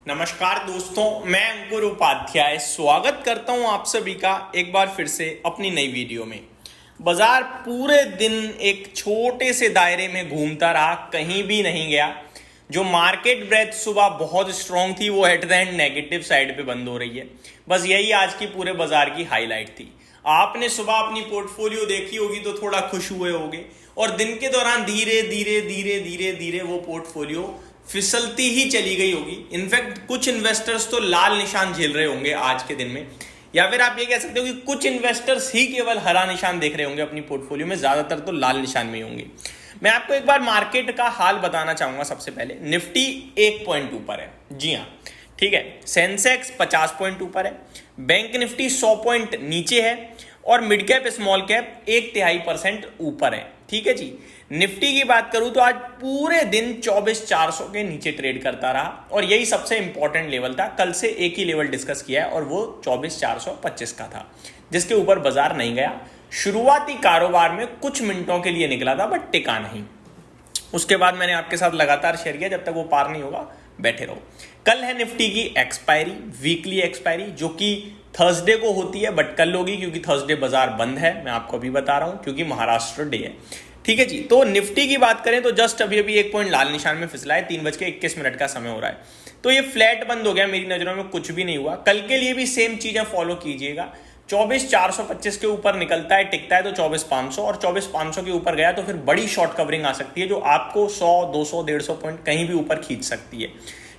नमस्कार दोस्तों, मैं अंकुर उपाध्याय स्वागत करता हूं आप सभी का एक बार फिर से अपनी नई वीडियो में। बाजार पूरे दिन एक छोटे से दायरे में घूमता रहा, कहीं भी नहीं गया। जो मार्केट ब्रेथ सुबह बहुत स्ट्रांग थी वो at the end negative side पे बंद हो रही है। बस यही आज की पूरे बाजार की हाईलाइट थी। आपने सुबह अपनी पोर्टफोलियो देखी होगी तो थोड़ा खुश हुए होगे और दिन के दौरान धीरे धीरे धीरे धीरे धीरे वो पोर्टफोलियो फिसलती ही चली गई होगी। इनफैक्ट कुछ इन्वेस्टर्स तो लाल निशान झेल रहे होंगे आज के दिन में, या फिर आप ये कह सकते हो कि कुछ इन्वेस्टर्स ही केवल हरा निशान देख रहे होंगे अपनी पोर्टफोलियो में, ज्यादातर तो लाल निशान में ही होंगे। मैं आपको एक बार मार्केट का हाल बताना चाहूंगा। सबसे पहले निफ्टी 1 पॉइंट ऊपर है, जी हाँ ठीक है। सेंसेक्स 50 पॉइंट ऊपर है, बैंक निफ्टी 100 पॉइंट नीचे है और मिड कैप स्मॉल कैप 1/3% ऊपर है, ठीक है जी। निफ्टी की बात करूं तो आज पूरे दिन 24,400 के नीचे ट्रेड करता रहा और यही सबसे इंपॉर्टेंट लेवल था। कल से एक ही लेवल डिस्कस किया है और वो 24,425 का था, जिसके ऊपर बाजार नहीं गया। शुरुआती कारोबार में कुछ मिनटों के लिए निकला था बट टिका नहीं। उसके बाद मैंने आपके साथ लगातार शेयर किया, जब तक वो पार नहीं होगा बैठे रहो। कल है निफ्टी की एक्सपायरी, वीकली एक्सपायरी, जो कि थर्सडे को होती है बट कल होगी क्योंकि थर्सडे बाजार बंद है। मैं आपको अभी बता रहा हूं क्योंकि महाराष्ट्र डे है, ठीक है जी। तो निफ्टी की बात करें तो जस्ट अभी 1 पॉइंट लाल निशान में फिसला है। 3:21 का समय हो रहा है, तो ये फ्लैट बंद हो गया। मेरी नजरों में कुछ भी नहीं हुआ। कल के लिए भी सेम चीजें फॉलो कीजिएगा। 24,425 के ऊपर निकलता है, टिकता है तो 24,500, और 24,500 के ऊपर गया तो फिर बड़ी शॉर्ट कवरिंग आ सकती है जो आपको 100, 200, 150 पॉइंट कहीं भी ऊपर खींच सकती है,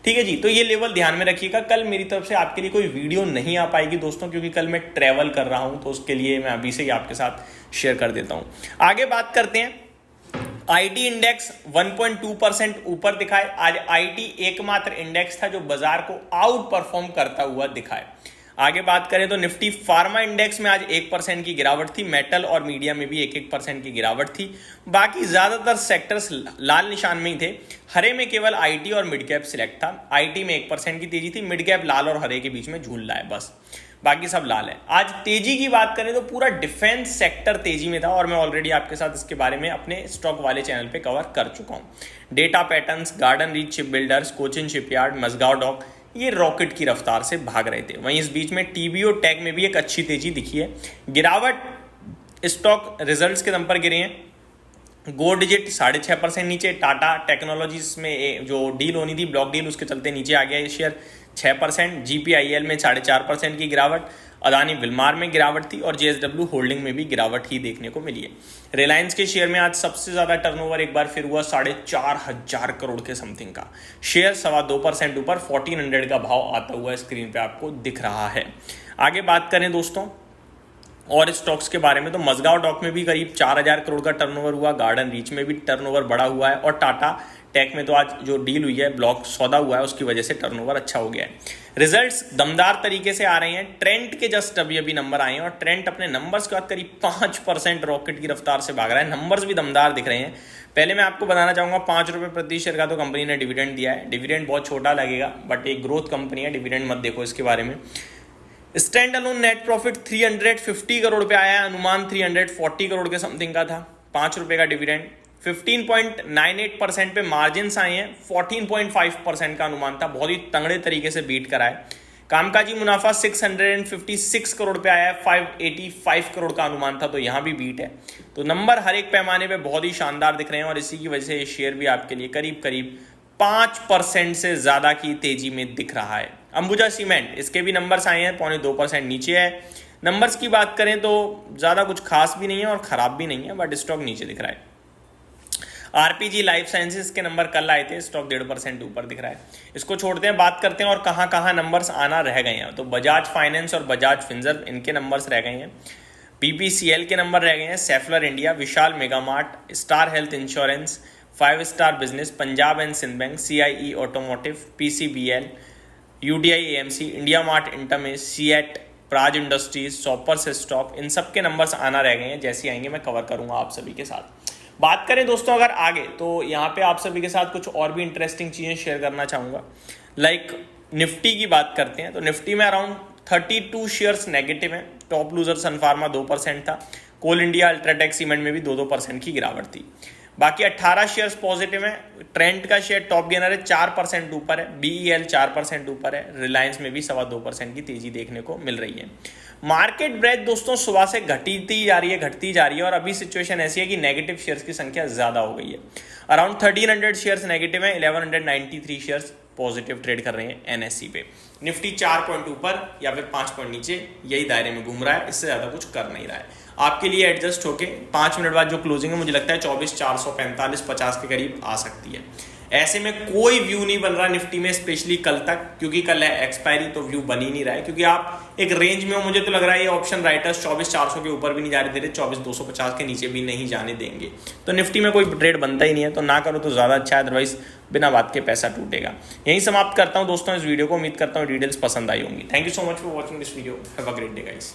ठीक है जी। तो ये लेवल ध्यान में रखिएगा। कल मेरी तरफ से आपके लिए कोई वीडियो नहीं आ पाएगी दोस्तों, क्योंकि कल मैं ट्रैवल कर रहा हूं, तो उसके लिए मैं अभी से ही आपके साथ शेयर कर देता हूं। आगे बात करते हैं। आईटी इंडेक्स 1.2% ऊपर दिखाए। आज आईटी एकमात्र इंडेक्स था जो बाजार को आउट परफॉर्म करता हुआ दिखाए। आगे बात करें तो निफ्टी फार्मा इंडेक्स में आज 1% की गिरावट थी। मेटल और मीडिया में भी 1% की गिरावट थी। बाकी ज्यादातर सेक्टर्स लाल निशान में ही थे। हरे में केवल आईटी और मिड कैप सिलेक्ट था। आईटी में 1% की तेजी थी, मिड कैप लाल और हरे के बीच में झूल रहा है, बस बाकी सब लाल है। आज तेजी की बात करें तो पूरा डिफेंस सेक्टर तेजी में था और मैं ऑलरेडी आपके साथ इसके बारे में अपने स्टॉक वाले चैनल पे कवर कर चुका हूं। Data patterns, garden reach ship builders, Cochin shipyard, Mazagon dock, ये रॉकेट की रफ्तार से भाग रहे थे। वहीं इस बीच में टीबीओ टेक में भी एक अच्छी तेजी दिखी है। गिरावट स्टॉक रिजल्ट्स के दम पर गिरे हैं। गो डिजिट 6.5% नीचे। टाटा टेक्नोलॉजीज में जो डील होनी थी, ब्लॉक डील, उसके चलते नीचे आ गया ये शेयर 6%। जीपीआईएल में 4.5% की गिरावट। अदानी विलमार में गिरावट थी और जेएसडब्ल्यू होल्डिंग में भी गिरावट ही देखने को मिली है। रिलायंस के शेयर में आज सबसे ज्यादा टर्नओवर एक बार फिर हुआ 4,500 करोड़ के समथिंग का। शेयर 2.25% ऊपर 1400 का भाव आता हुआ स्क्रीन पे आपको दिख रहा है। आगे बात करें दोस्तों और स्टॉक्स के बारे में तो मजगांव डॉक में भी करीब 4,000 करोड़ का टर्नओवर हुआ। गार्डन रीच में भी टर्नओवर बढ़ा हुआ है और टाटा टेक में तो आज जो डील हुई है, ब्लॉक सौदा हुआ है, उसकी वजह से टर्नओवर अच्छा हो गया है। रिजल्ट्स दमदार तरीके से आ रहे हैं। ट्रेंड के जस्ट अभी नंबर आए हैं और ट्रेंड अपने नंबर्स के बाद करीब 5% रॉकेट की रफ्तार से भाग रहा है। नंबर्स भी दमदार दिख रहे हैं। पहले मैं आपको बताना चाहूंगा, 5 रुपये प्रति शेयर का तो कंपनी ने डिविडेंड दिया है। डिविडेंड बहुत छोटा लगेगा बट एक ग्रोथ कंपनी है, डिविडेंड मत देखो इसके बारे में। Stand alone net profit 350 crore पे आया है। अनुमान 340 करोड़ के समथिंग का था। 5 रुपए का डिविडेंड। 15.98% पे मार्जिन आए हैं। 14.5% का अनुमान था। बहुत ही तंगड़े तरीके से बीट करा है। कामकाजी मुनाफा 656 करोड़ पे आया है। 585 करोड़ का अनुमान था, तो यहां भी बीट है। तो नंबर हर एक पैमाने पे बहुत ही शानदार दिख रहे हैं और इसी की वजह से ये शेयर भी आपके लिए करीब करीब 5% से ज्यादा की तेजी में दिख रहा है। अंबुजा सीमेंट, इसके भी नंबर्स आए हैं, 0.2% नीचे है। नंबर्स की बात करें तो ज्यादा कुछ खास भी नहीं है और खराब भी नहीं है, बट स्टॉक नीचे दिख रहा है। आरपीजी लाइफ साइंसेस के नंबर कल आए थे, स्टॉक 1.5% ऊपर दिख रहा है। इसको छोड़ते हैं, बात करते हैं और कहां कहां नंबर्स आना रह गए हैं। तो बजाज फाइनेंस और बजाज फिनसर्व, इनके नंबर्स रह गए हैं। बीपीसीएल के नंबर रह गए हैं। Schaeffler India, Vishal Mega Mart, Star Health Insurance, 5 Star business, Punjab and Sindh bank, CIE automotive, PCBL, UTI AMC, India Mart Intermesh, CEAT, Praj industries, Shoppers stock, इन सब के नंबर्स आना रह गए हैं। जैसे आएंगे मैं कवर करूंगा आप सभी के साथ। बात करें दोस्तों अगर आगे, तो यहाँ पे आप सभी के साथ कुछ और भी इंटरेस्टिंग चीजें शेयर करना चाहूंगा। लाइक निफ्टी की बात करते हैं तो निफ्टी में अराउंड 32 शेयर्स नेगेटिव हैं। टॉप लूजर सन फार्मा 2% था। कोल इंडिया, अल्ट्राटेक सीमेंट में भी 2% की गिरावट थी। बाकी 18 शेयर्स पॉजिटिव हैं। ट्रेंड का शेयर टॉप गेनर है, 4% ऊपर है। बीईएल 4% ऊपर है। रिलायंस में भी 2.25% की तेजी देखने को मिल रही है। मार्केट ब्रेथ दोस्तों सुबह से घटती जा रही है और अभी सिचुएशन ऐसी है कि नेगेटिव शेयर्स की संख्या ज्यादा हो गई है। अराउंड 1300 शेयर्स नेगेटिव है, 1193 शेयर्स पॉजिटिव ट्रेड कर रहे हैं एनएससी पे। निफ्टी 4 पॉइंट ऊपर या फिर 5 पॉइंट नीचे यही दायरे में घूम रहा है, इससे ज्यादा कुछ कर नहीं रहा है। आपके लिए एडजस्ट होके 5 मिनट बाद जो क्लोजिंग है मुझे लगता है 24,445-50 के करीब आ सकती है। ऐसे में कोई व्यू नहीं बन रहा निफ्टी में, स्पेशली कल तक, क्योंकि कल है एक्सपायरी, तो व्यू बन ही नहीं रहा है। क्योंकि आप एक रेंज में हो, मुझे तो लग रहा है ये ऑप्शन राइटर्स 24,400 के ऊपर भी नहीं जाने दे रहे, 24,250 के नीचे भी नहीं जाने देंगे। तो निफ्टी में कोई ट्रेड बनता ही नहीं है, तो ना करो तो ज्यादा अच्छा है, अदरवाइज बिना बात के पैसा टूटेगा। यही समाप्त करता हूं दोस्तों इस वीडियो को। उम्मीद करता हूं डिटेल्स पसंद आई होंगी। Thank you so much for watching this video. Have a great day guys.